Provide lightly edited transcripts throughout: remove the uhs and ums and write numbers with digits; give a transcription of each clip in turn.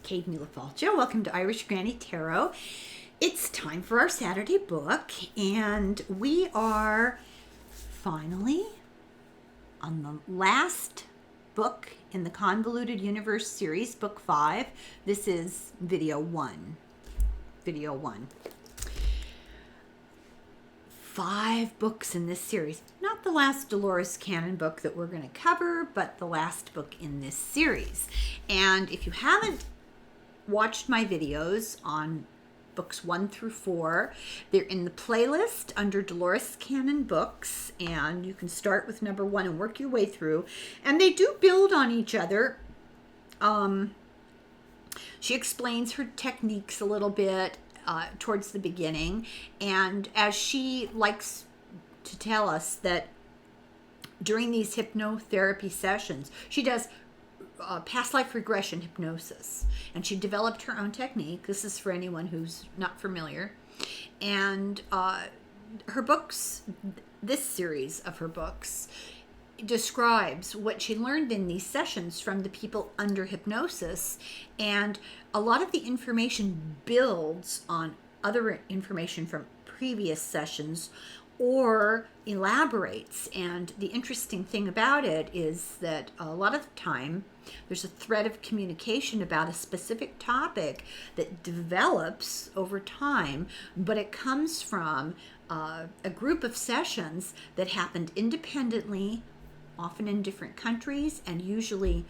Kate Mulafalcia. Welcome to Irish Granny Tarot. It's time for our Saturday book, and we are finally on the last book in the Convoluted Universe series, book 5. This is video 1. 5 books in this series. Not the last Dolores canon book that we're going to cover, but the last book in this series. And if you haven't watched my videos on books 1 through 4, they're in the playlist under Dolores canon books, and you can start with number 1 and work your way through. And they do build on each other. She explains her techniques a little bit towards the beginning, and as she likes to tell us that during these hypnotherapy sessions, she does past life regression hypnosis, and she developed her own technique. This is for anyone who's not familiar. And her books, this series of her books, describes what she learned in these sessions from the people under hypnosis, and a lot of the information builds on other information from previous sessions or elaborates. And the interesting thing about it is that a lot of the time there's a thread of communication about a specific topic that develops over time, but it comes from a group of sessions that happened independently, often in different countries, and usually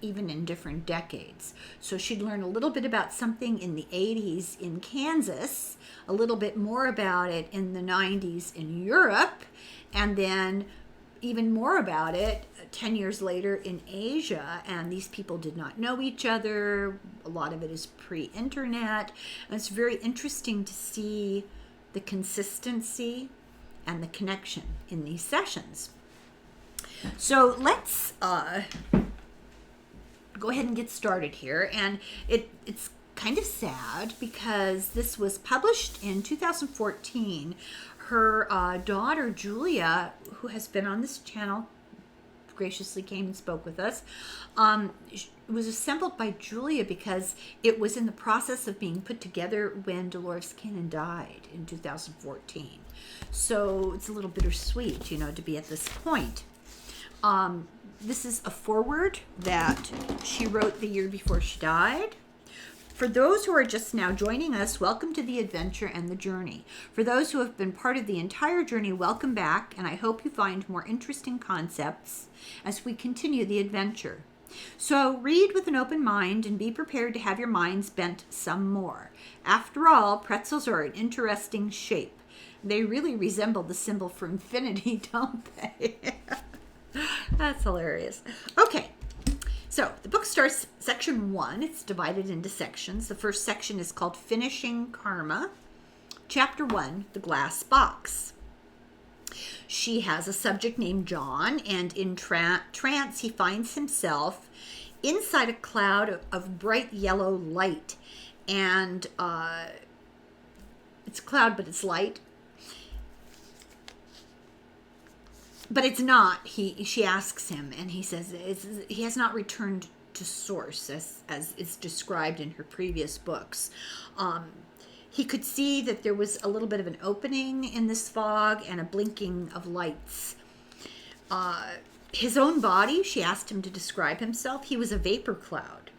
even in different decades. So she'd learn a little bit about something in the 80s in Kansas, a little bit more about it in the 90s in Europe, and then even more about it 10 years later in Asia. And these people did not know each other. A lot of it is pre-internet. And it's very interesting to see the consistency and the connection in these sessions. So let's go ahead and get started here. And it's kind of sad because this was published in 2014. Her daughter, Julia, who has been on this channel, graciously came and spoke with us. It was assembled by Julia because it was in the process of being put together when Dolores Cannon died in 2014. So it's a little bittersweet, to be at this point. This is a foreword that she wrote the year before she died. For those who are just now joining us, welcome to the adventure and the journey. For those who have been part of the entire journey, welcome back, and I hope you find more interesting concepts as we continue the adventure. So read with an open mind and be prepared to have your minds bent some more. After all, pretzels are an interesting shape. They really resemble the symbol for infinity, don't they? That's hilarious. Okay, so the book starts section 1. It's divided into sections. The first section is called Finishing Karma. Chapter 1, The Glass Box. She has a subject named John, and in trance he finds himself inside a cloud of bright yellow light. And it's a cloud, but it's light. But it's not. She asks him, and he says he has not returned to source, as is described in her previous books. He could see that there was a little bit of an opening in this fog and a blinking of lights. His own body, she asked him to describe himself. He was a vapor cloud.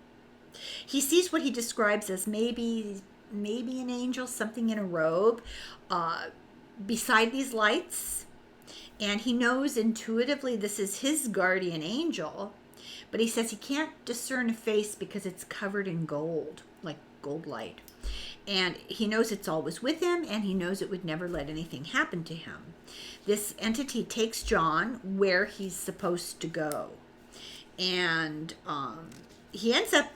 He sees what he describes as maybe an angel, something in a robe, beside these lights. And he knows intuitively this is his guardian angel, but he says he can't discern a face because it's covered in gold, like gold light. And he knows it's always with him, and he knows it would never let anything happen to him. This entity takes John where he's supposed to go. And he ends up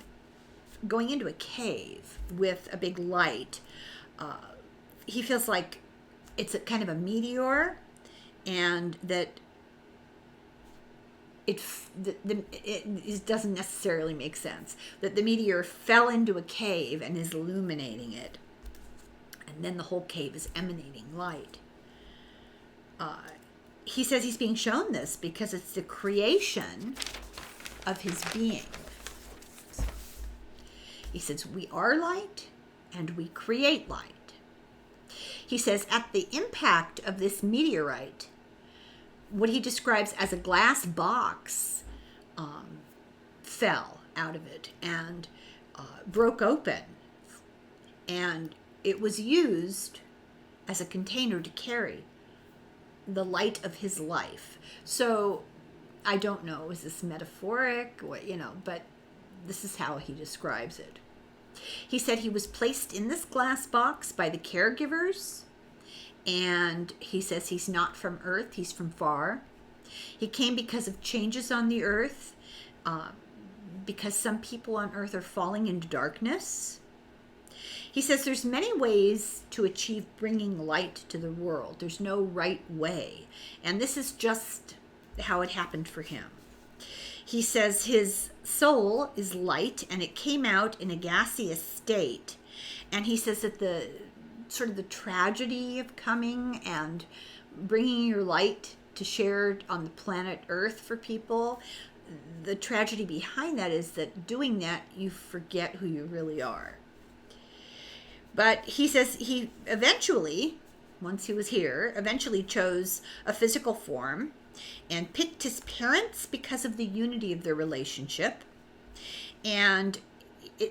going into a cave with a big light. He feels like it's a kind of a meteor, and that it doesn't necessarily make sense. That the meteor fell into a cave and is illuminating it. And then the whole cave is emanating light. He says he's being shown this because it's the creation of his being. He says, we are light and we create light. He says, at the impact of this meteorite, what he describes as a glass box fell out of it and broke open. And it was used as a container to carry the light of his life. So I don't know, is this metaphoric? But this is how he describes it. He said he was placed in this glass box by the caregivers, and he says he's not from Earth, he's from far. He came because of changes on the Earth, because some people on Earth are falling into darkness. He says there's many ways to achieve bringing light to the world. There's no right way, and this is just how it happened for him. He says his soul is light, and it came out in a gaseous state. And he says that the sort of the tragedy of coming and bringing your light to share on the planet Earth for people, the tragedy behind that is that doing that, you forget who you really are. But he says he eventually, once he was here, eventually chose a physical form and picked his parents because of the unity of their relationship. And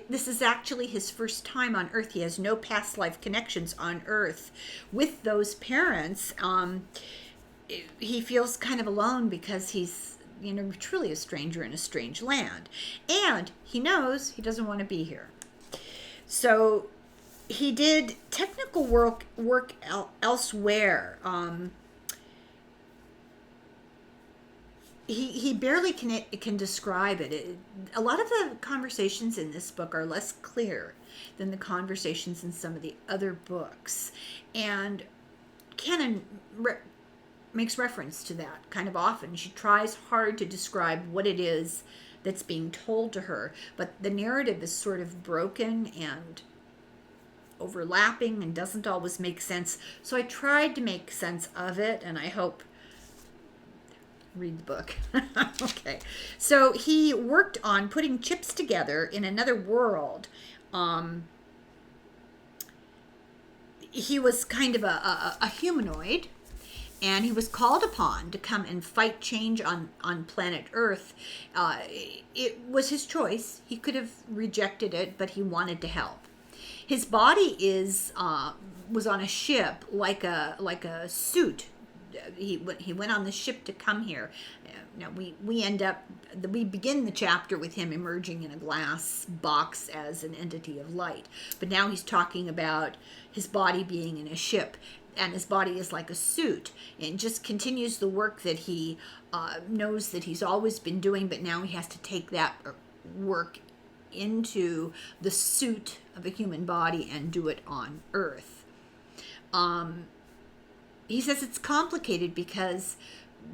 this is actually his first time on Earth. He has no past life connections on Earth with those parents. He feels kind of alone because he's, truly a stranger in a strange land. And he knows he doesn't want to be here. So he did technical work elsewhere. He barely can describe it. A lot of the conversations in this book are less clear than the conversations in some of the other books. And Canon makes reference to that kind of often. She tries hard to describe what it is that's being told to her, but the narrative is sort of broken and overlapping and doesn't always make sense. So I tried to make sense of it, and I hope read the book. Okay. So he worked on putting chips together in another world. He was kind of a humanoid, and he was called upon to come and fight change on planet Earth. It was his choice. He could have rejected it, but he wanted to help. His body was on a ship like a suit. He went on the ship to come here. Now we begin the chapter with him emerging in a glass box as an entity of light, but now he's talking about his body being in a ship, and his body is like a suit, and just continues the work that he knows that he's always been doing, but now he has to take that work into the suit of a human body and do it on Earth. He says it's complicated because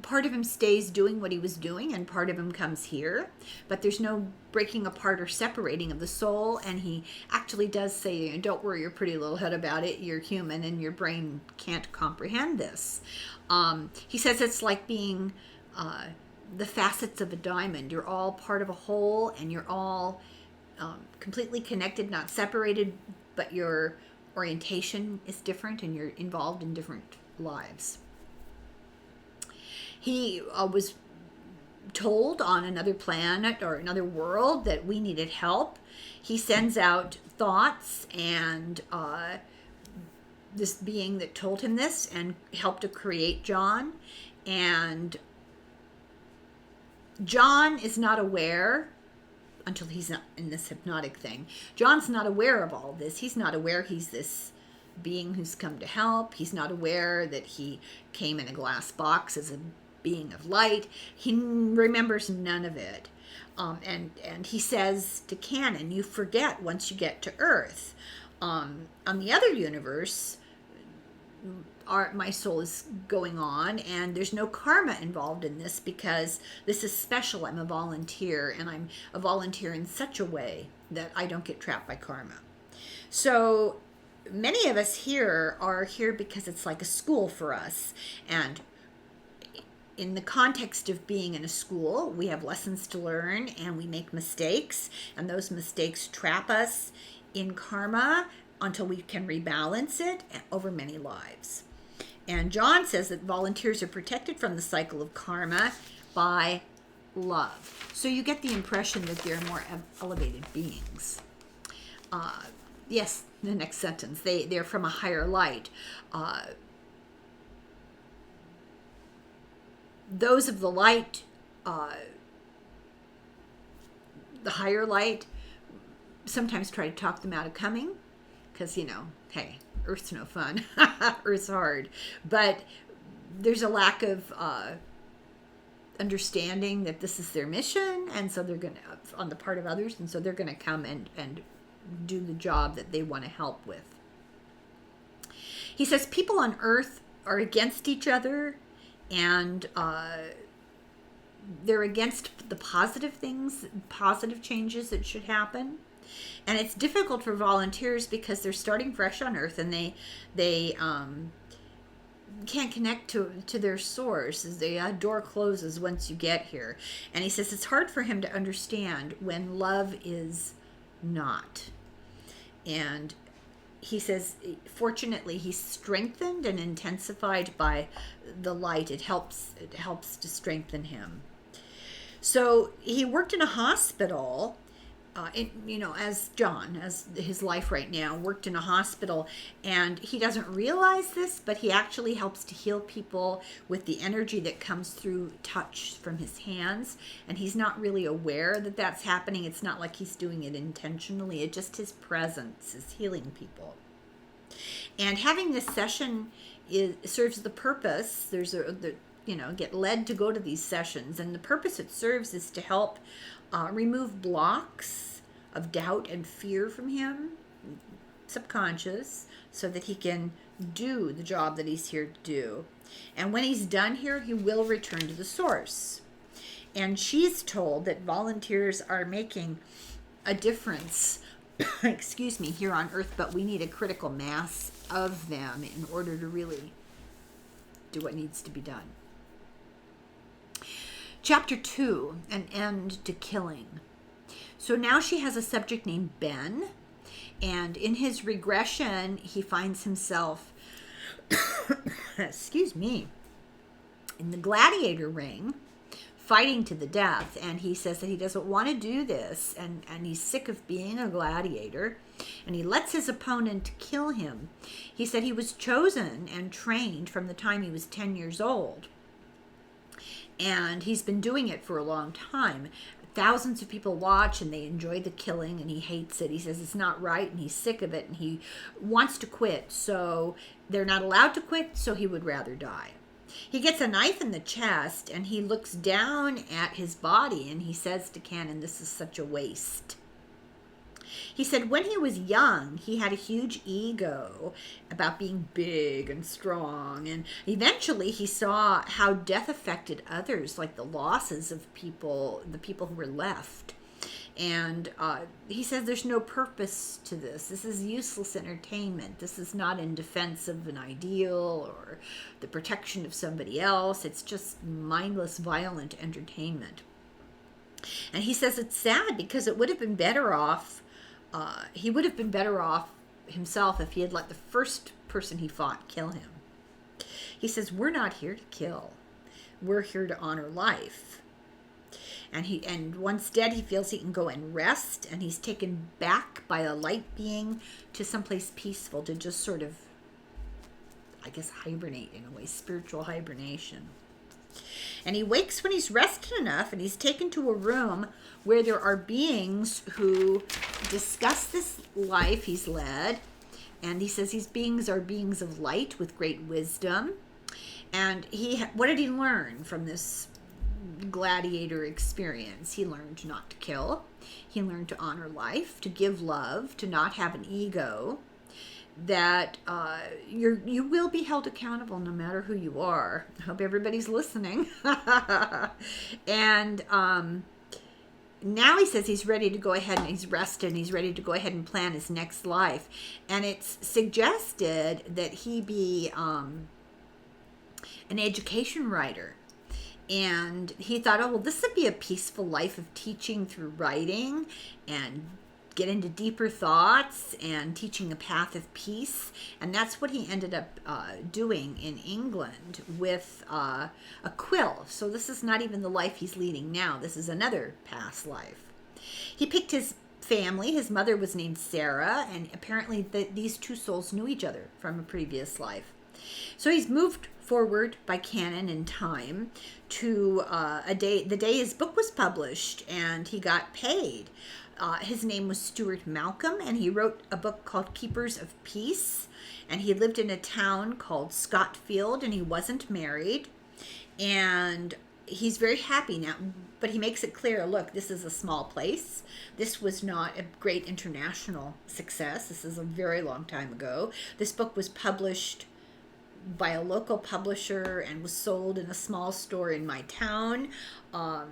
part of him stays doing what he was doing and part of him comes here, but there's no breaking apart or separating of the soul. And he actually does say, don't worry your pretty little head about it. You're human and your brain can't comprehend this. He says it's like being the facets of a diamond. You're all part of a whole, and you're all completely connected, not separated, but your orientation is different and you're involved in different lives. He was told on another planet or another world that we needed help. He sends out thoughts, and this being that told him this and helped to create John. And John is not aware until he's not in this hypnotic thing. John's not aware of all this. He's not aware he's this being who's come to help. He's not aware that he came in a glass box as a being of light. He remembers none of it. And he says to Canon, you forget once you get to Earth. On the other universe, my soul is going on, and there's no karma involved in this because this is special. I'm a volunteer, and I'm a volunteer in such a way that I don't get trapped by karma. So many of us here are here because it's like a school for us, and in the context of being in a school, we have lessons to learn and we make mistakes, and those mistakes trap us in karma until we can rebalance it over many lives. And John says that volunteers are protected from the cycle of karma by love. So you get the impression that they're more elevated beings. Yes, the next sentence, they're from a higher light. Those of the light, the higher light, sometimes try to talk them out of coming because, hey, Earth's no fun. Earth's hard. But there's a lack of understanding that this is their mission, and so they're going to, on the part of others, and so they're going to come and do the job that they want to help with. He says people on Earth are against each other, and they're against the positive things, positive changes that should happen. And it's difficult for volunteers because they're starting fresh on Earth, and they can't connect to their source. The door closes once you get here. And he says it's hard for him to understand when love is not. And he says, fortunately, he's strengthened and intensified by the light. It helps to strengthen him. So he worked in a hospital, as John, as his life right now, worked in a hospital, and he doesn't realize this, but he actually helps to heal people with the energy that comes through touch from his hands, and he's not really aware that that's happening. It's not like he's doing it intentionally. It's just his presence is healing people. And having this session serves the purpose. Get led to go to these sessions, and the purpose it serves is to help remove blocks of doubt and fear from him, subconscious, so that he can do the job that he's here to do. And when he's done here, he will return to the source. And she's told that volunteers are making a difference, here on Earth, but we need a critical mass of them in order to really do what needs to be done. Chapter 2, an end to killing. So now she has a subject named Ben, and in his regression, he finds himself, in the gladiator ring, fighting to the death, and he says that he doesn't want to do this, and he's sick of being a gladiator, and he lets his opponent kill him. He said he was chosen and trained from the time he was 10 years old. And he's been doing it for a long time. Thousands of people watch, and they enjoy the killing, and he hates it. He says it's not right, and he's sick of it, and he wants to quit. So they're not allowed to quit, so he would rather die. He gets a knife in the chest, and he looks down at his body, and he says to Cannon, "This is such a waste." He said when he was young, he had a huge ego about being big and strong. And eventually he saw how death affected others, like the losses of the people who were left. And he says there's no purpose to this. This is useless entertainment. This is not in defense of an ideal or the protection of somebody else. It's just mindless, violent entertainment. And he says it's sad because it would have been better off he would have been better off himself if he had let the first person he fought kill him. He says, we're not here to kill. We're here to honor life. And once dead, he feels he can go and rest, and he's taken back by a light being to someplace peaceful to just sort of, hibernate in a way, spiritual hibernation. And he wakes when he's rested enough, and he's taken to a room where there are beings who discuss this life he's led. And he says these beings are beings of light with great wisdom. And what did he learn from this gladiator experience? He learned not to kill. He learned to honor life, to give love, to not have an ego. That you will be held accountable no matter who you are. I hope everybody's listening. And now he says he's ready to go ahead, and he's rested, and he's ready to go ahead and plan his next life. And it's suggested that he be an education writer. And he thought, oh, well, this would be a peaceful life of teaching through writing and get into deeper thoughts and teaching a path of peace. And that's what he ended up doing in England with a quill. So this is not even the life he's leading now. This is another past life. He picked his family. His mother was named Sarah, and apparently these two souls knew each other from a previous life. So he's moved forward by canon in time to the day his book was published, and he got paid. His name was Stuart Malcolm, and he wrote a book called Keepers of Peace, and he lived in a town called Scotfield, and he wasn't married, and he's very happy now, but he makes it clear, look, this is a small place. This was not a great international success. This is a very long time ago. This book was published by a local publisher and was sold in a small store in my town. I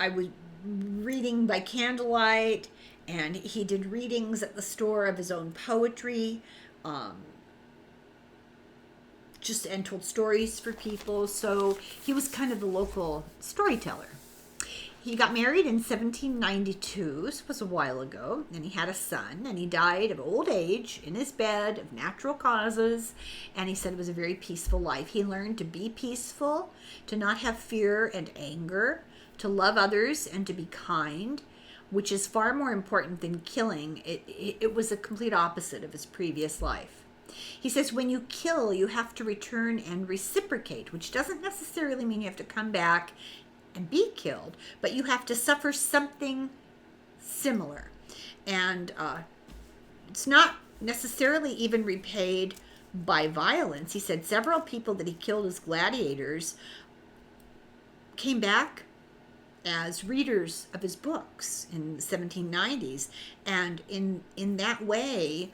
was reading by candlelight, and he did readings at the store of his own poetry, and told stories for people. So he was kind of the local storyteller. He got married in 1792, so it was a while ago, and he had a son, and he died of old age in his bed of natural causes, and he said it was a very peaceful life. He learned to be peaceful, to not have fear and anger, to love others and to be kind, which is far more important than killing. It was a complete opposite of his previous life. He says when you kill, you have to return and reciprocate, which doesn't necessarily mean you have to come back and be killed, but you have to suffer something similar. And it's not necessarily even repaid by violence. He said several people that he killed as gladiators came back as readers of his books in the 1790s, and in that way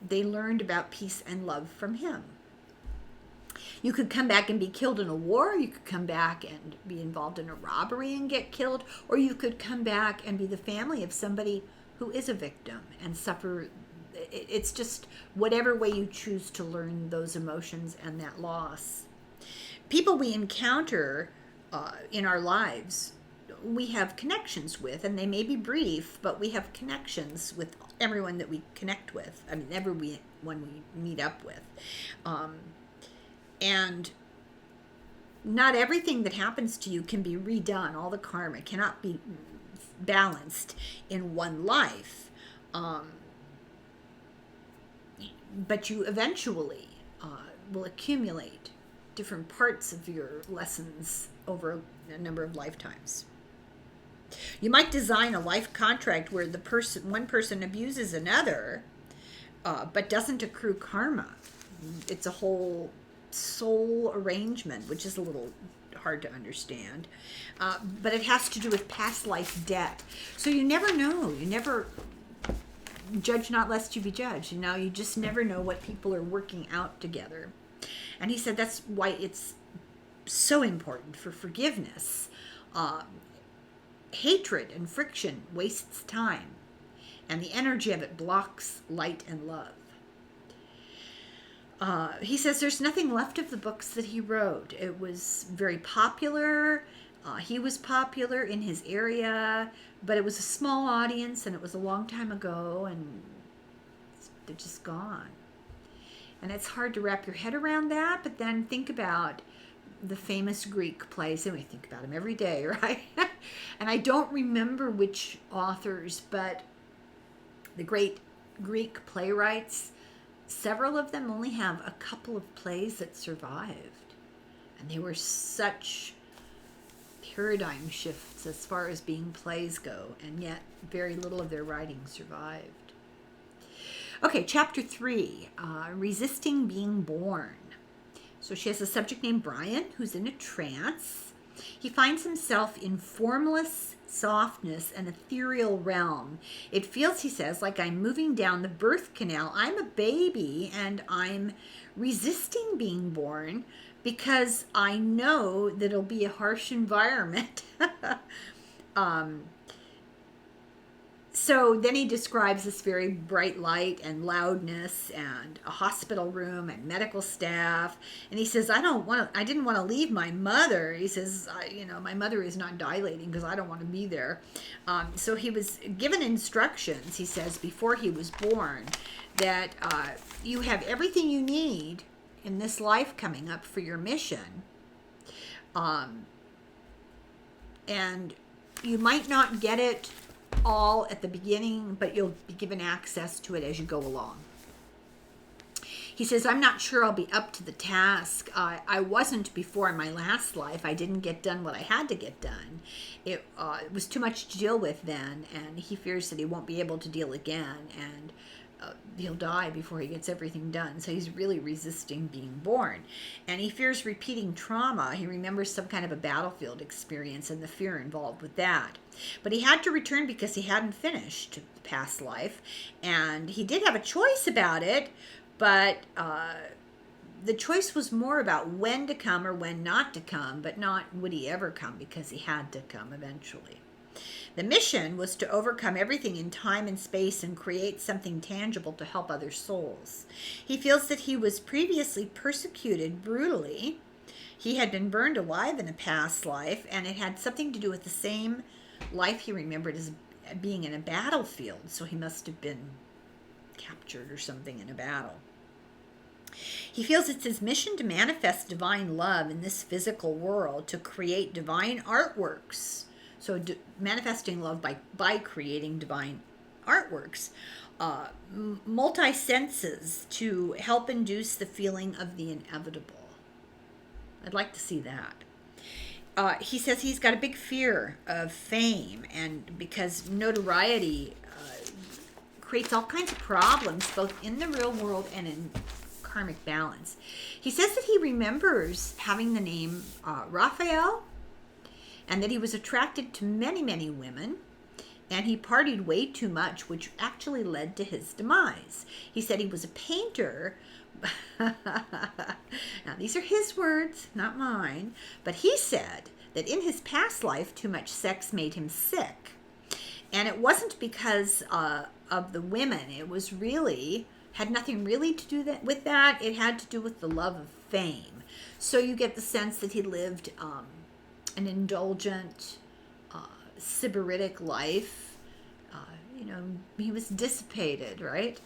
they learned about peace and love from him. You could come back and be killed in a war, you could come back and be involved in a robbery and get killed, or you could come back and be the family of somebody who is a victim and suffer. It's just whatever way you choose to learn those emotions and that loss. People we encounter in our lives, we have connections with, and they may be brief, but we have connections with everyone that we connect with. I mean, everyone we meet up with. And not everything that happens to you can be redone. All the karma cannot be balanced in one life. But you eventually will accumulate different parts of your lessons over a number of lifetimes. You might design a life contract where one person abuses another, but doesn't accrue karma. It's a whole soul arrangement, which is a little hard to understand. But it has to do with past life debt. So you never know. You never judge not lest you be judged. You just never know what people are working out together. And he said that's why it's so important for forgiveness. Hatred and friction wastes time, and the energy of it blocks light and love. He says there's nothing left of the books that he wrote. It was very popular. He was popular in his area, but it was a small audience, and it was a long time ago, and they're just gone. And it's hard to wrap your head around that, but then think about the famous Greek plays, and we think about them every day, right? And I don't remember which authors, but the great Greek playwrights, several of them only have a couple of plays that survived. And they were such paradigm shifts as far as being plays go, and yet very little of their writing survived. Okay, chapter 3, Resisting Being Born. So she has a subject named Brian who's in a trance. He finds himself in formless softness and ethereal realm. It feels, he says, like I'm moving down the birth canal. I'm a baby and I'm resisting being born because I know that it'll so So then he describes this very bright light and loudness and a hospital room and medical staff. And he says, I didn't want to leave my mother. He says, my mother is not dilating because I don't want to be there. So he was given instructions, he says, before he was born, that you have everything you need in this life coming up for your mission. And you might not get it all at the beginning, but you'll be given access to it as you go along. He says, I'm not sure I'll be up to the task. I wasn't before in my last life. I didn't get done what I had to get done. It was too much to deal with then, and he fears that he won't be able to deal again, and he'll die before he gets everything done. So he's really resisting being born. And he fears repeating trauma. He remembers some kind of a battlefield experience and the fear involved with that. But he had to return because he hadn't finished the past life. And he did have a choice about it, but the choice was more about when to come or when not to come, but not would he ever come, because he had to come eventually. The mission was to overcome everything in time and space and create something tangible to help other souls. He feels that he was previously persecuted brutally. He had been burned alive in a past life, and it had something to do with the same life he remembered as being in a battlefield. So he must have been captured or something in a battle. He feels it's his mission to manifest divine love in this physical world, to create divine artworks. So manifesting love by creating divine artworks. Multi-senses to help induce the feeling of the inevitable. I'd like to see that. He says he's got a big fear of fame, and because notoriety creates all kinds of problems, both in the real world and in karmic balance. He says that he remembers having the name Raphael, and that he was attracted to many, many women, and he partied way too much, which actually led to his demise. He said he was a painter. Now, these are his words, not mine, but he said that in his past life, too much sex made him sick. And it wasn't because of the women. It was really, had nothing really to do with that. It had to do with the love of fame. So you get the sense that he lived an indulgent, sybaritic life. He was dissipated, right?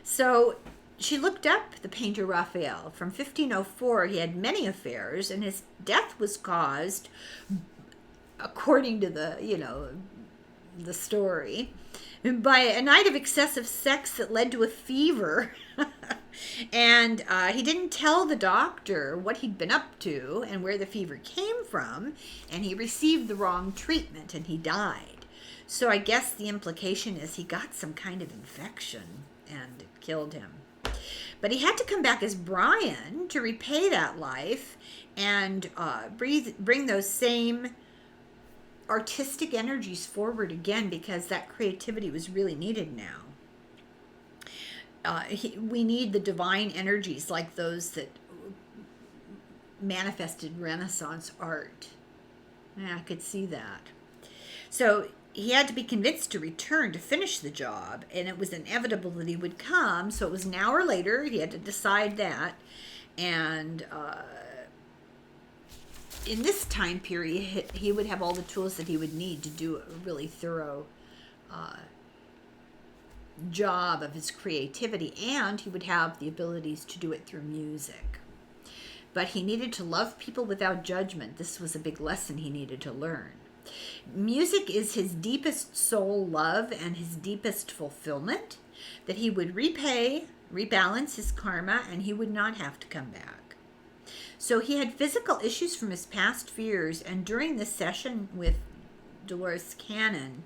So she looked up the painter Raphael. From 1504, he had many affairs, and his death was caused, according to the story, by a night of excessive sex that led to a fever. And he didn't tell the doctor what he'd been up to and where the fever came from, and he received the wrong treatment and he died. So I guess the implication is he got some kind of infection and it killed him. But he had to come back as Brian to repay that life and bring those same artistic energies forward again, because that creativity was really needed now. We need the divine energies like those that manifested Renaissance art. Yeah, I could see that. So he had to be convinced to return to finish the job, and it was inevitable that he would come. So it was an hour later. He had to decide that. And in this time period, he would have all the tools that he would need to do a really thorough job of his creativity, and he would have the abilities to do it through music. But he needed to love people without judgment. This was a big lesson he needed to learn. Music is his deepest soul love and his deepest fulfillment, that he would rebalance his karma, and he would not have to come back. So he had physical issues from his past fears, and during this session with Dolores Cannon,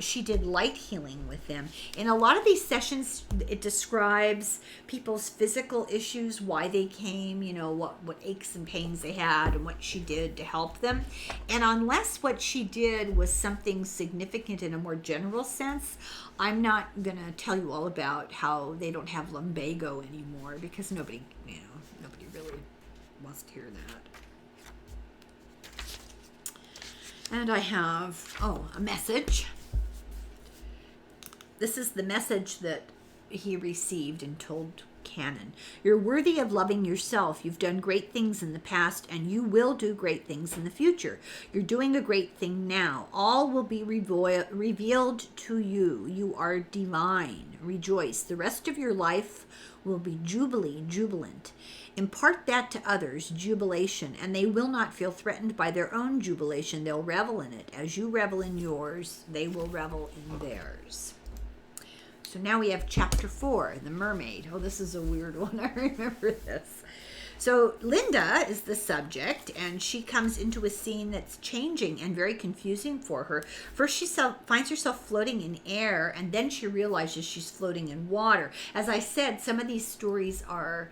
she did light healing with them. In a lot of these sessions, it describes people's physical issues, why they came, what aches and pains they had, and what she did to help them. And unless what she did was something significant in a more general sense, I'm not going to tell you all about how they don't have lumbago anymore, because nobody really wants to hear that. And I have, a message. this is the message that he received and told Canon. You're worthy of loving yourself. You've done great things in the past, and you will do great things in the future. You're doing a great thing now. All will be revealed to you. You are divine. Rejoice. The rest of your life will be jubilant. Impart that to others, jubilation, and they will not feel threatened by their own jubilation. They'll revel in it. As you revel in yours, they will revel in theirs. So now we have chapter 4, the mermaid. Oh, this is a weird one. I remember this. So Linda is the subject, and she comes into a scene that's changing and very confusing for her. First, she finds herself floating in air, and then she realizes she's floating in water. As I said, some of these stories are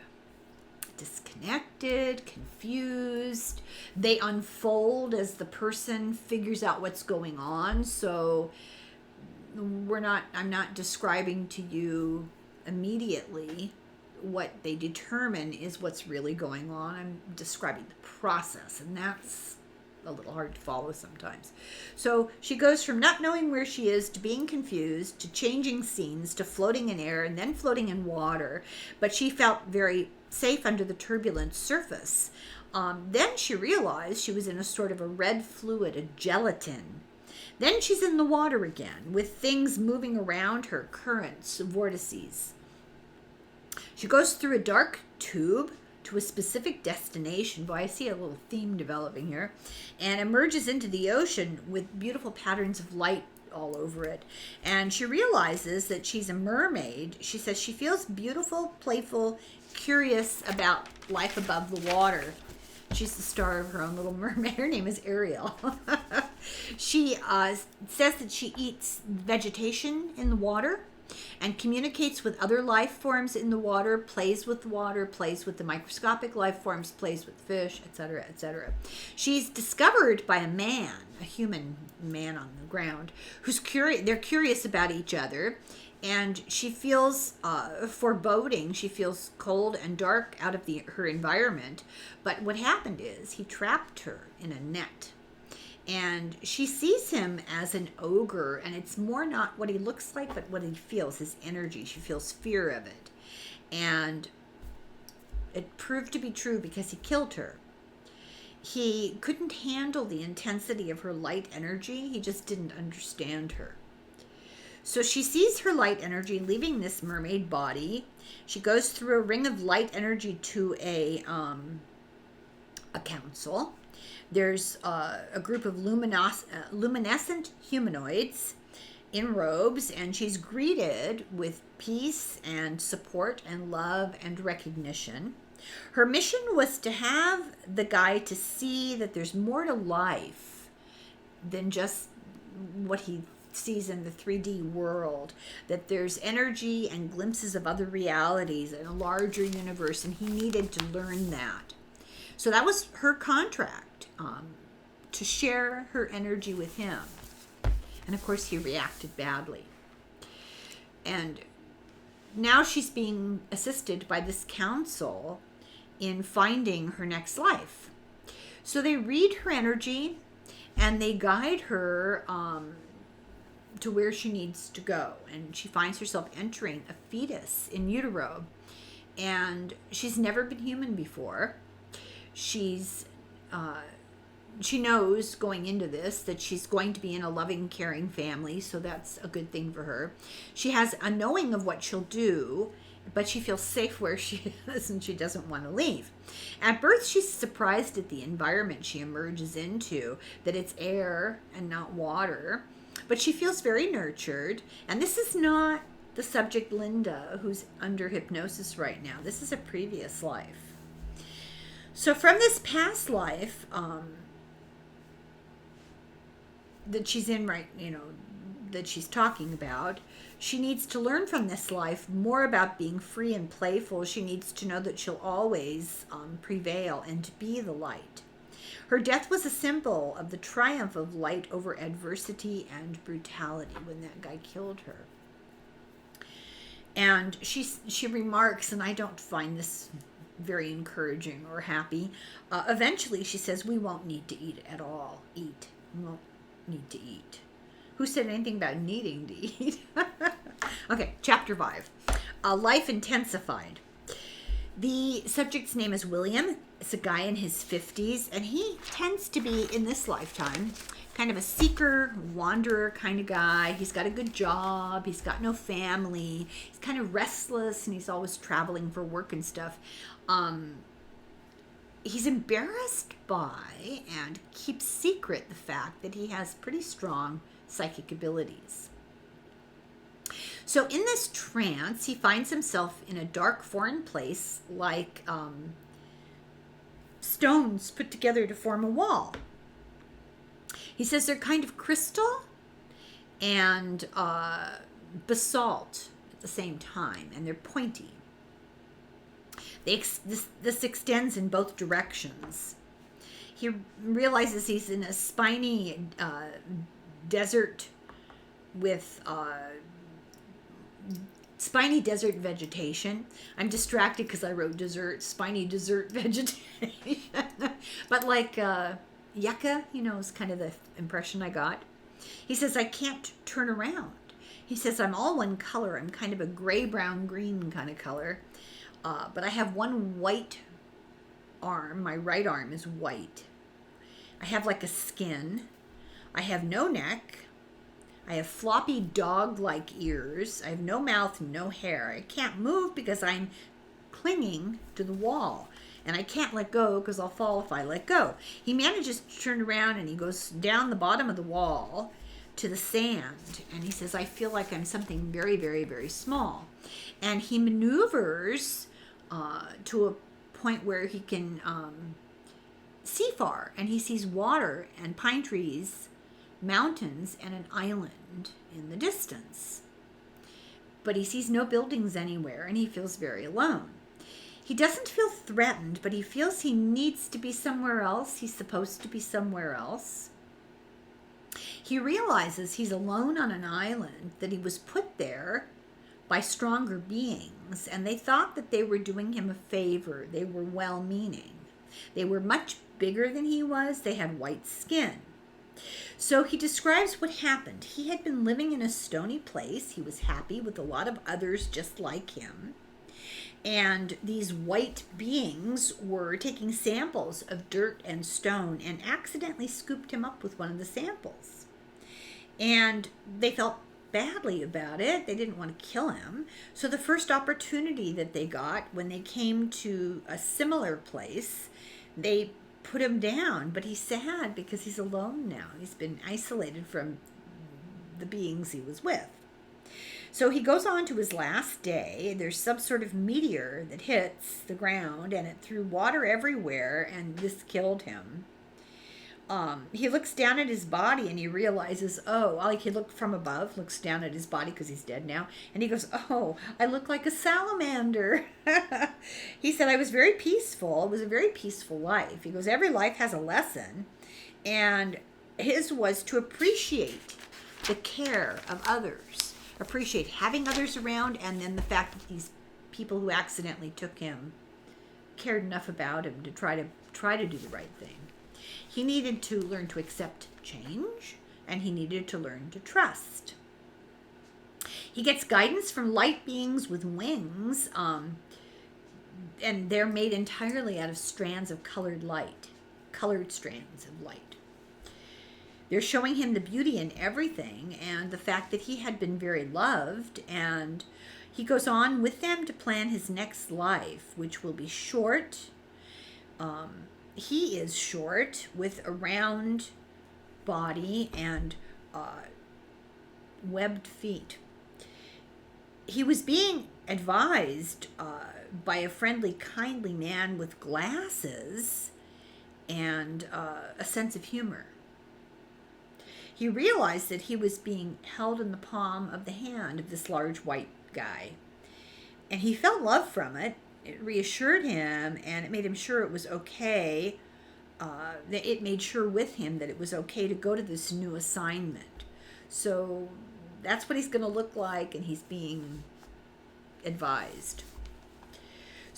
disconnected, confused. They unfold as the person figures out what's going on. So I'm not describing to you immediately what they determine is what's really going on. I'm describing the process, and that's a little hard to follow sometimes. So she goes from not knowing where she is to being confused to changing scenes to floating in air and then floating in water, but she felt very safe under the turbulent surface. Then she realized she was in a sort of a red fluid, a gelatin. Then she's in the water again, with things moving around her, currents, vortices. She goes through a dark tube to a specific destination. Boy, I see a little theme developing here. And emerges into the ocean with beautiful patterns of light all over it. And she realizes that she's a mermaid. She says she feels beautiful, playful, curious about life above the water. She's the star of her own little mermaid. Her name is Ariel. She says that she eats vegetation in the water and communicates with other life forms in the water, plays with the microscopic life forms, plays with fish, etc., etc. She's discovered by a man, a human man on the ground, who's curious. They're curious about each other. And she feels foreboding. She feels cold and dark out of her environment. But what happened is he trapped her in a net. And she sees him as an ogre. And it's more not what he looks like, but what he feels, his energy. She feels fear of it. And it proved to be true because he killed her. He couldn't handle the intensity of her light energy. He just didn't understand her. So she sees her light energy leaving this mermaid body. She goes through a ring of light energy to a council. There's a group of luminescent humanoids in robes, and she's greeted with peace and support and love and recognition. Her mission was to have the guy to see that there's more to life than just what he sees in the 3D world, that there's energy and glimpses of other realities and a larger universe, and he needed to learn that. So that was her contract, to share her energy with him. And of course he reacted badly. And now she's being assisted by this council in finding her next life. So they read her energy and they guide her to where she needs to go. And she finds herself entering a fetus in utero. And she's never been human before. She knows going into this that she's going to be in a loving, caring family, so that's a good thing for her. She has a knowing of what she'll do, but she feels safe where she is and she doesn't want to leave. At birth, she's surprised at the environment she emerges into, that it's air and not water, but she feels very nurtured. And this is not the subject Linda, who's under hypnosis right now. This is a previous life. So from this past life, that she's in right, that she's talking about, she needs to learn from this life more about being free and playful. She needs to know that she'll always prevail and to be the light. Her death was a symbol of the triumph of light over adversity and brutality when that guy killed her. And she remarks, and I don't find this very encouraging or happy, eventually she says, we won't need to eat at all. We won't need to eat. Who said anything about needing to eat? Okay, chapter 5. Life intensified. The subject's name is William. It's a guy in his 50s, and he tends to be, in this lifetime, kind of a seeker, wanderer kind of guy. He's got a good job. He's got no family. He's kind of restless, and he's always traveling for work and stuff. He's embarrassed by and keeps secret the fact that he has pretty strong psychic abilities. So in this trance, he finds himself in a dark foreign place, like stones put together to form a wall. He says they're kind of crystal and basalt at the same time, and they're pointy. This extends in both directions. He realizes he's in a spiny desert with spiny desert vegetation. I'm distracted because I wrote spiny desert vegetation. But like yucca, is kind of the impression I got. He says, I can't turn around. He says, I'm all one color. I'm kind of a gray, brown, green kind of color. But I have one white arm. My right arm is white. I have like a skin. I have no neck. I have floppy dog-like ears. I have no mouth, no hair. I can't move because I'm clinging to the wall. And I can't let go because I'll fall if I let go. He manages to turn around and he goes down the bottom of the wall to the sand. And he says, I feel like I'm something very, very, very small. And he maneuvers to a point where he can see far. And he sees water and pine trees, mountains, and an island in the distance. But he sees no buildings anywhere, and he feels very alone. He doesn't feel threatened, but he feels he needs to be somewhere else. He's supposed to be somewhere else. He realizes he's alone on an island, that he was put there by stronger beings, and they thought that they were doing him a favor. They were well-meaning. They were much bigger than he was. They had white skin. So he describes what happened. He had been living in a stony place. He was happy with a lot of others just like him. And these white beings were taking samples of dirt and stone and accidentally scooped him up with one of the samples. And they felt badly about it. They didn't want to kill him. So the first opportunity that they got when they came to a similar place, they put him down. But he's sad because he's alone now. He's been isolated from the beings he was with. So he goes on to his last day. There's some sort of meteor that hits the ground, and it threw water everywhere, and this killed him. He looks down at his body, and he realizes, like he looked from above, looks down at his body because he's dead now, and he goes, I look like a salamander. He said, I was very peaceful. It was a very peaceful life. He goes, every life has a lesson, and his was to appreciate the care of others. Appreciate having others around, and then the fact that these people who accidentally took him cared enough about him to try to do the right thing. He needed to learn to accept change, and he needed to learn to trust. He gets guidance from light beings with wings, and they're made entirely out of strands of colored strands of light. They're showing him the beauty in everything and the fact that he had been very loved, and he goes on with them to plan his next life, which will be short. He is short with a round body and webbed feet. He was being advised by a friendly, kindly man with glasses and a sense of humor. He realized that he was being held in the palm of the hand of this large white guy. And he felt love from it. It reassured him, and it made him sure it was okay. It made sure with him that it was okay to go to this new assignment. So that's what he's going to look like, and he's being advised.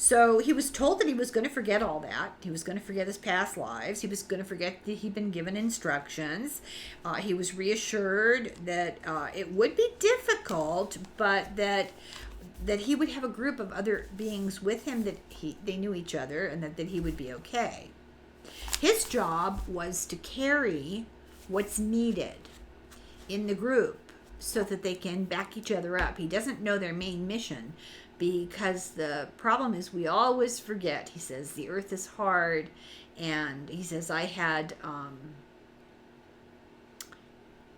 So he was told that he was going to forget all that. He was going to forget his past lives. He was going to forget that he'd been given instructions. He was reassured that it would be difficult, but that he would have a group of other beings with him, that they knew each other, and that he would be okay. His job was to carry what's needed in the group so that they can back each other up. He doesn't know their main mission, because the problem is we always forget. He says the earth is hard, and he says I had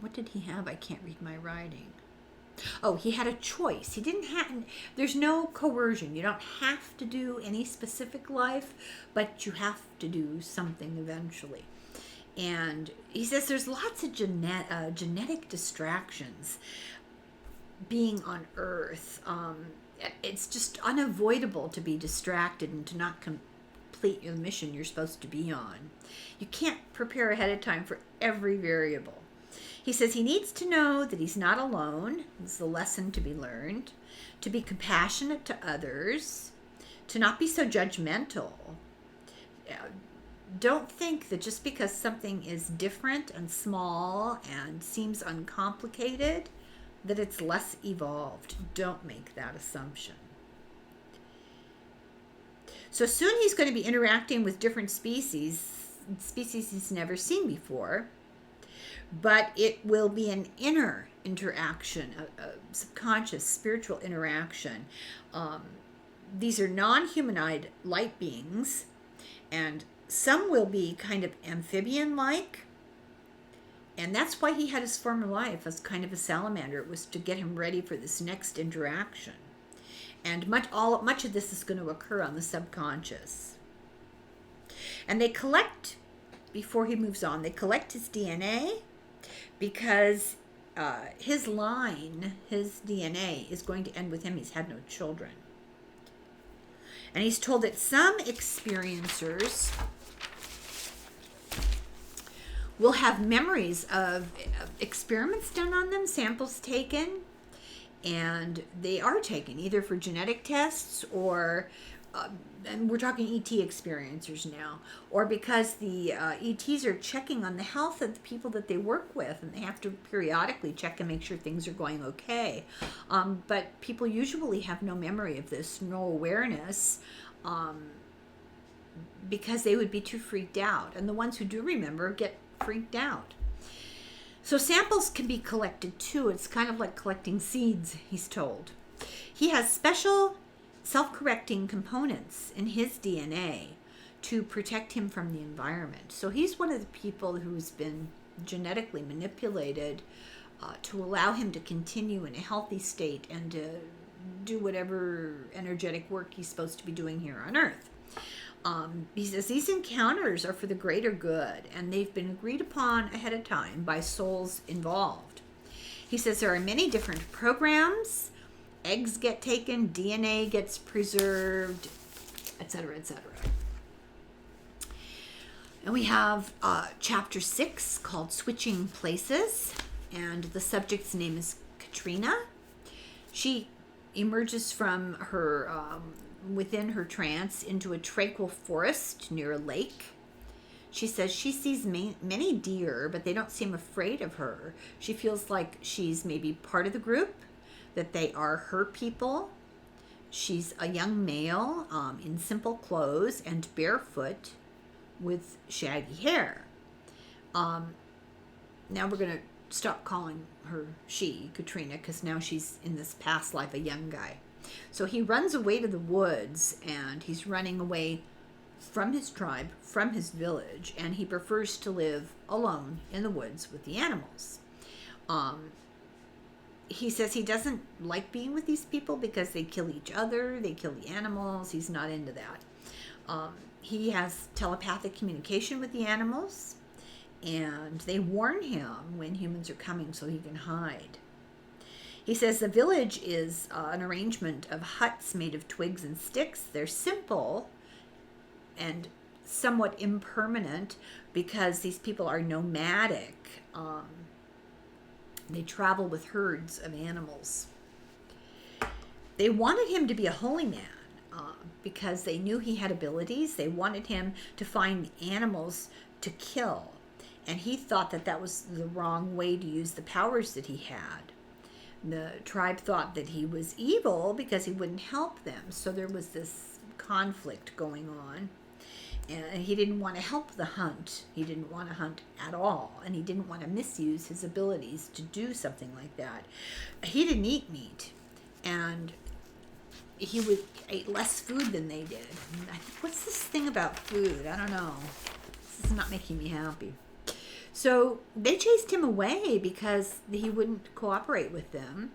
what did he have? I can't read my writing. Oh, he had a choice. He didn't have, there's no coercion. You don't have to do any specific life, but you have to do something eventually. And he says there's lots of genetic distractions being on Earth. It's just unavoidable to be distracted and to not complete your mission you're supposed to be on. You can't prepare ahead of time for every variable. He says he needs to know that he's not alone. This is the lesson to be learned. To be compassionate to others. To not be so judgmental. Don't think that just because something is different and small and seems uncomplicated, that it's less evolved. Don't make that assumption. So soon he's going to be interacting with different species he's never seen before, but it will be an inner interaction, a subconscious, spiritual interaction. These are non-humanoid light beings, and some will be kind of amphibian-like. And that's why he had his former life as kind of a salamander. It was to get him ready for this next interaction. And much of this is going to occur on the subconscious. And they collect, before he moves on, they collect his DNA, because his line, his DNA, is going to end with him. He's had no children. And he's told that some experiencers will have memories of experiments done on them, samples taken, and they are taken either for genetic tests or, and we're talking ET experiencers now, or because the ETs are checking on the health of the people that they work with, and they have to periodically check and make sure things are going okay. But people usually have no memory of this, no awareness, because they would be too freaked out. And the ones who do remember get freaked out. So samples can be collected too. It's kind of like collecting seeds, he's told. He has special self-correcting components in his DNA to protect him from the environment. So he's one of the people who's been genetically manipulated to allow him to continue in a healthy state and to do whatever energetic work he's supposed to be doing here on Earth. He says these encounters are for the greater good, and they've been agreed upon ahead of time by souls involved. He says there are many different programs. Eggs get taken, DNA gets preserved, etc., etc. And we have chapter 6 called Switching Places, and the subject's name is Katrina. She emerges from her within her trance into a tranquil forest near a lake. She says she sees many deer, but they don't seem afraid of her. She feels like she's maybe part of the group, that they are her people. She's a young male in simple clothes and barefoot with shaggy hair. Now we're going to stop calling her she, Katrina, because now she's in this past life a young guy. So he runs away to the woods, and he's running away from his tribe, from his village, and he prefers to live alone in the woods with the animals. He says he doesn't like being with these people because they kill each other, they kill the animals. He's not into that. He has telepathic communication with the animals, and they warn him when humans are coming so he can hide. He says the village is an arrangement of huts made of twigs and sticks. They're simple and somewhat impermanent because these people are nomadic. They travel with herds of animals. They wanted him to be a holy man, because they knew he had abilities. They wanted him to find animals to kill. And he thought that that was the wrong way to use the powers that he had. The tribe thought that he was evil because he wouldn't help them. So there was this conflict going on. And he didn't want to help the hunt. He didn't want to hunt at all. And he didn't want to misuse his abilities to do something like that. He didn't eat meat. And he ate less food than they did. And I think, what's this thing about food? I don't know. This is not making me happy. So they chased him away because he wouldn't cooperate with them.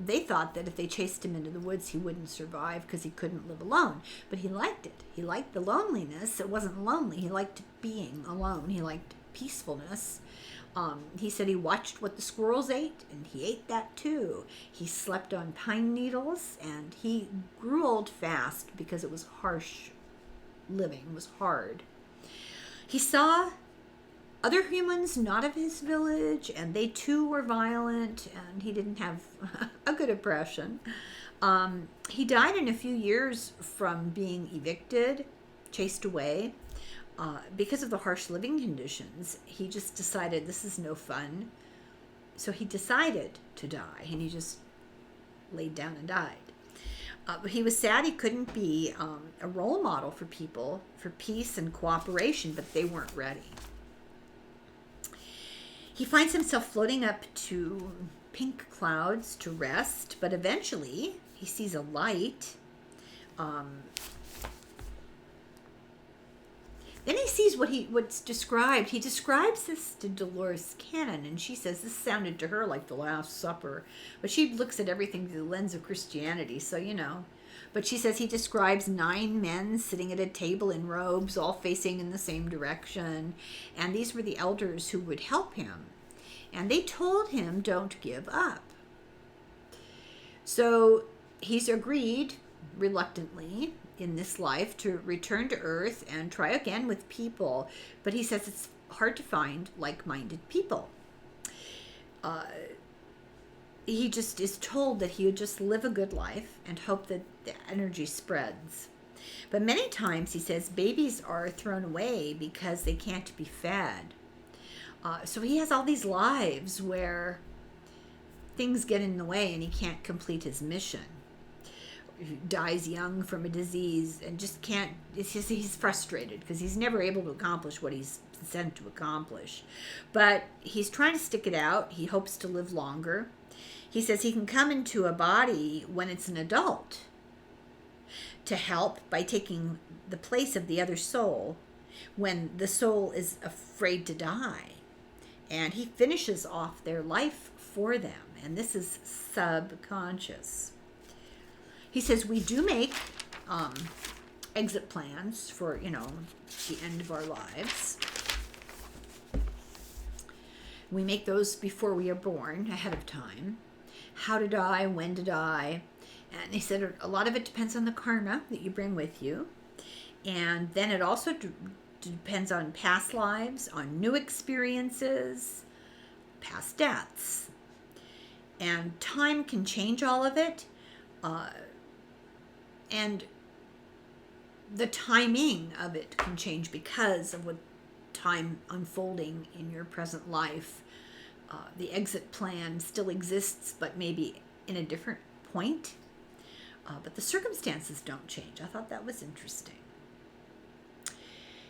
They thought that if they chased him into the woods, he wouldn't survive because he couldn't live alone. But he liked it. He liked the loneliness. It wasn't lonely. He liked being alone. He liked peacefulness. He said he watched what the squirrels ate, and he ate that too. He slept on pine needles, and he grew old fast because it was harsh living. It was hard. He saw other humans not of his village, and they too were violent, and he didn't have a good impression. He died in a few years from being evicted, chased away. Because of the harsh living conditions, he just decided this is no fun. So he decided to die, and he just laid down and died. But he was sad he couldn't be a role model for people for peace and cooperation, but they weren't ready. He finds himself floating up to pink clouds to rest, but eventually he sees a light. Then he sees what's described. He describes this to Dolores Cannon, and she says this sounded to her like the Last Supper. But she looks at everything through the lens of Christianity, so you know. But she says he describes 9 men sitting at a table in robes, all facing in the same direction. And these were the elders who would help him. And they told him, don't give up. So he's agreed, reluctantly, in this life to return to Earth and try again with people. But he says it's hard to find like-minded people. He just is told that he would just live a good life and hope that the energy spreads. But many times, he says, babies are thrown away because they can't be fed. So he has all these lives where things get in the way and he can't complete his mission. He dies young from a disease and just can't, he's frustrated because he's never able to accomplish what he's sent to accomplish. But he's trying to stick it out. He hopes to live longer. He says he can come into a body when it's an adult to help by taking the place of the other soul when the soul is afraid to die. And he finishes off their life for them. And this is subconscious. He says we do make exit plans for, the end of our lives. We make those before we are born, ahead of time. How to die, when to die. And he said a lot of it depends on the karma that you bring with you. And then it also depends on past lives, on new experiences, past deaths. And time can change all of it. And the timing of it can change because of what time unfolding in your present life. The exit plan still exists, but maybe in a different point. But the circumstances don't change. I thought that was interesting.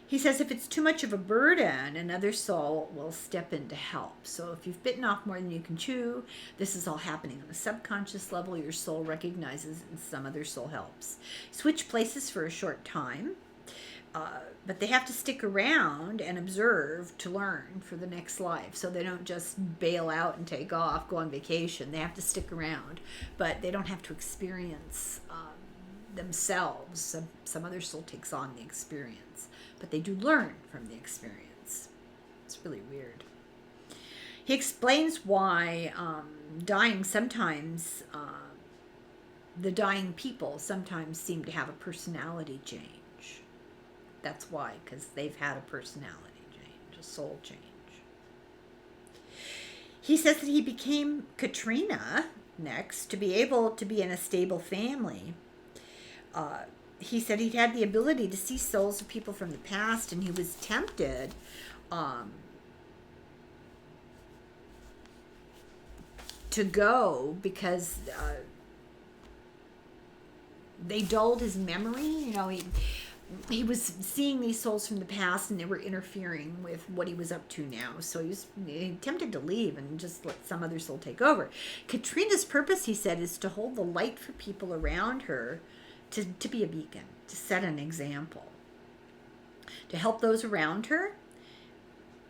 He says if it's too much of a burden, another soul will step in to help. So if you've bitten off more than you can chew, this is all happening on a subconscious level. Your soul recognizes and some other soul helps. Switch places for a short time, but they have to stick around and observe to learn for the next life. So they don't just bail out and take off, go on vacation. They have to stick around, but they don't have to experience themselves. Some other soul takes on the experience. But they do learn from the experience. It's really weird. He explains why dying sometimes, the dying people sometimes seem to have a personality change. That's why, because they've had a personality change, a soul change. He says that he became Katrina next to be able to be in a stable family. he said he'd had the ability to see souls of people from the past, and he was tempted to go because they dulled his memory. You know, he was seeing these souls from the past, and they were interfering with what he was up to now. So he was tempted to leave and just let some other soul take over. Katrina's purpose, he said, is to hold the light for people around her, to be a beacon, to set an example, to help those around her.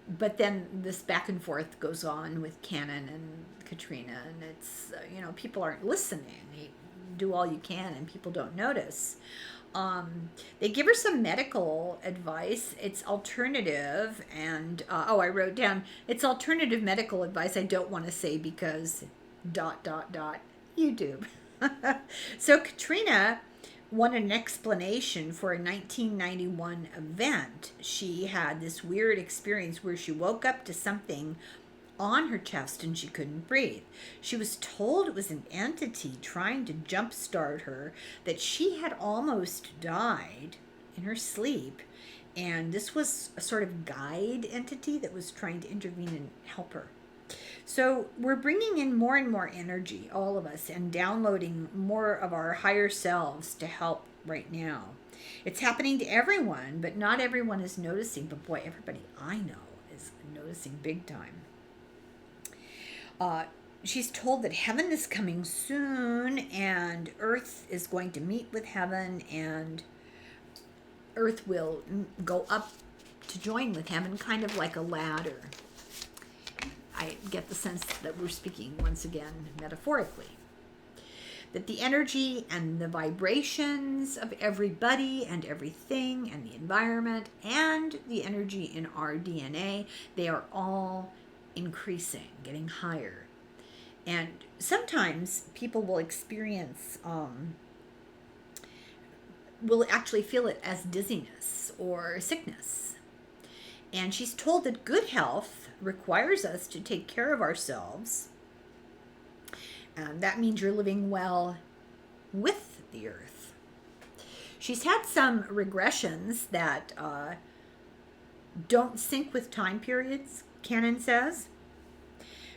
But then this back and forth goes on with Canon and Katrina, and it's, you know, people aren't listening. You do all you can, and people don't notice. They give her some medical advice. It's alternative, and I wrote down, it's alternative medical advice. I don't want to say because ... YouTube. So Katrina wanted an explanation for a 1991 event. She had this weird experience where she woke up to something on her chest and she couldn't breathe. She was told it was an entity trying to jumpstart her, that she had almost died in her sleep, and this was a sort of guide entity that was trying to intervene and help her. So we're bringing in more and more energy, all of us, and downloading more of our higher selves to help right now. It's happening to everyone, but not everyone is noticing. But boy, everybody I know is noticing big time. She's told that heaven is coming soon, and Earth is going to meet with heaven, and Earth will go up to join with heaven, kind of like a ladder. I get the sense that we're speaking once again metaphorically. That the energy and the vibrations of everybody and everything and the environment and the energy in our DNA, they are all increasing, getting higher. And sometimes people will experience, will actually feel it as dizziness or sickness. And she's told that good health requires us to take care of ourselves. And that means you're living well with the earth. She's had some regressions that don't sync with time periods, Canon says.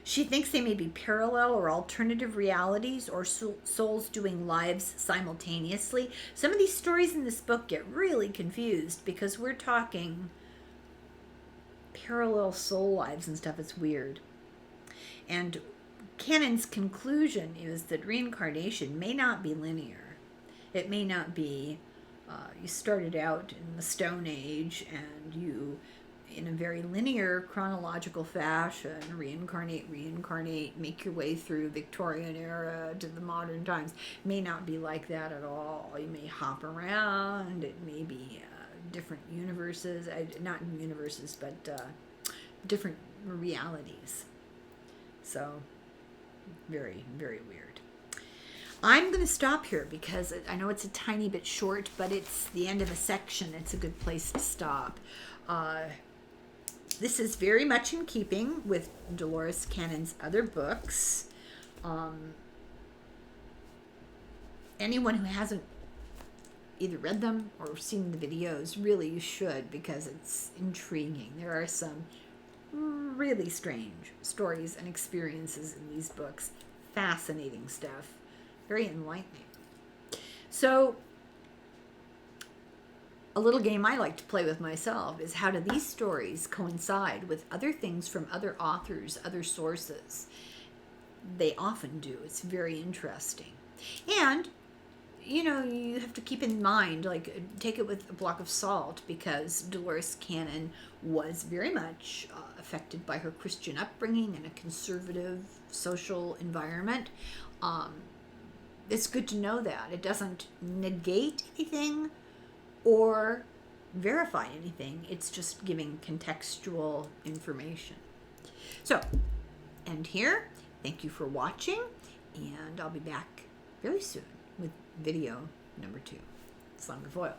She thinks they may be parallel or alternative realities, or souls doing lives simultaneously. Some of these stories in this book get really confused because we're talking parallel soul lives and stuff. It's weird. And Canon's conclusion is that reincarnation may not be linear. It may not be you started out in the Stone Age and you, in a very linear chronological fashion, reincarnate, make your way through Victorian era to the modern times. It may not be like that at all. You may hop around. It may be different universes, not universes, but different realities. So very, very weird. I'm going to stop here because I know it's a tiny bit short, but it's the end of a section. It's a good place to stop. This is very much in keeping with Dolores Cannon's other books. Anyone who hasn't either read them or seen the videos, really you should, because it's intriguing. There are some really strange stories and experiences in these books. Fascinating stuff. Very enlightening. So, a little game I like to play with myself is, how do these stories coincide with other things from other authors, other sources? They often do. It's very interesting. And you know, you have to keep in mind, like, take it with a block of salt, because Dolores Cannon was very much affected by her Christian upbringing and a conservative social environment. It's good to know that. It doesn't negate anything or verify anything. It's just giving contextual information. So, end here. Thank you for watching, and I'll be back very soon with video number 2. Song of Oil.